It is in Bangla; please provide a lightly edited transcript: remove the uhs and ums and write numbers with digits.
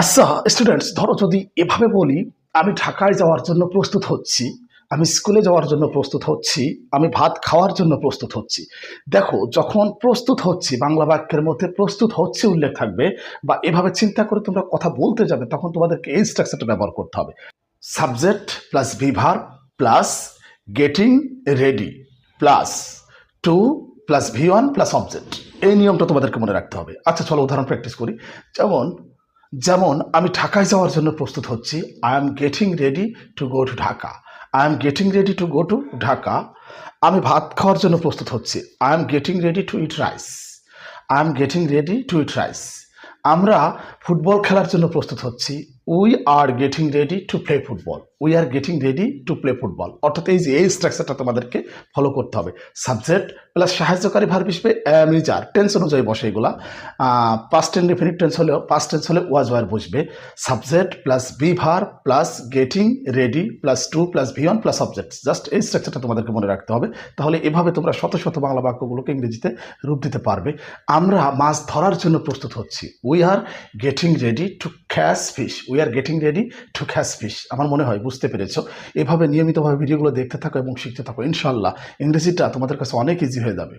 আচ্ছা স্টুডেন্টস, ধরো যদি এভাবে বলি, আমি ঢাকায় যাওয়ার জন্য প্রস্তুত হচ্ছি, আমি স্কুলে যাওয়ার জন্য প্রস্তুত হচ্ছি, আমি ভাত খাওয়ার জন্য প্রস্তুত হচ্ছি। দেখো, যখন প্রস্তুত হচ্ছি বাংলা বাক্যের মধ্যে প্রস্তুত হচ্ছে উল্লেখ থাকবে, বা এভাবে চিন্তা করে তোমরা কথা বলতে যাবে, তখন তোমাদেরকে এই স্ট্রাকচারটা ব্যবহার করতে হবে। Subject plus be verb plus getting ready plus to plus ভি1 প্লাস অবজেক্ট। এই নিয়মটা তোমাদেরকে মনে রাখতে হবে। আচ্ছা চলো উদাহরণ প্র্যাকটিস করি। যেমন যেমন আমি ঢাকায় যাওয়ার জন্য প্রস্তুত হচ্ছি, I am getting ready to go to Dhaka. I am getting ready to go to Dhaka. আমি ভাত খাওয়ার জন্য প্রস্তুত হচ্ছি, I am getting ready to eat rice. I am getting ready to eat rice. আমরা ফুটবল খেলার জন্য প্রস্তুত হচ্ছি, we are getting ready to play football. We are getting ready to play football. অর্থাৎ এই স্ট্রাকচারটা তোমাদেরকে ফলো করতে হবে। সাবজেক্ট প্লাস সাহায্যকারী ভার্ব হিসেবে অ্যাম ইজ আর, টেন্স অনুযায়ী বসে এগুলা। পাস্ট ইনডেফিনিট টেন্স হলেও পাস্ট টেন্স হলে ওয়াজ ওয়ার বসবে। Subject plus be verb plus getting ready plus to plus ভি1 প্লাস অবজেক্ট। জাস্ট এই স্ট্রাকচারটা তোমাদেরকে মনে রাখতে হবে। তাহলে এভাবে তোমরা শত শত বাংলা বাক্যগুলোকে ইংরেজিতে রূপ দিতে পারবে। আমরা মাছ ধরার জন্য প্রস্তুত হচ্ছি, we are getting ready to catch fish. We are getting ready to catch fish. আমার মনে হয় বুঝতে পেরেছো। এভাবে নিয়মিতভাবে ভিডিওগুলো দেখতে থাকো এবং শিখতে থাকো, ইনশাল্লাহ ইংরেজিটা তোমাদের কাছে অনেক ইজি হয়ে যাবে।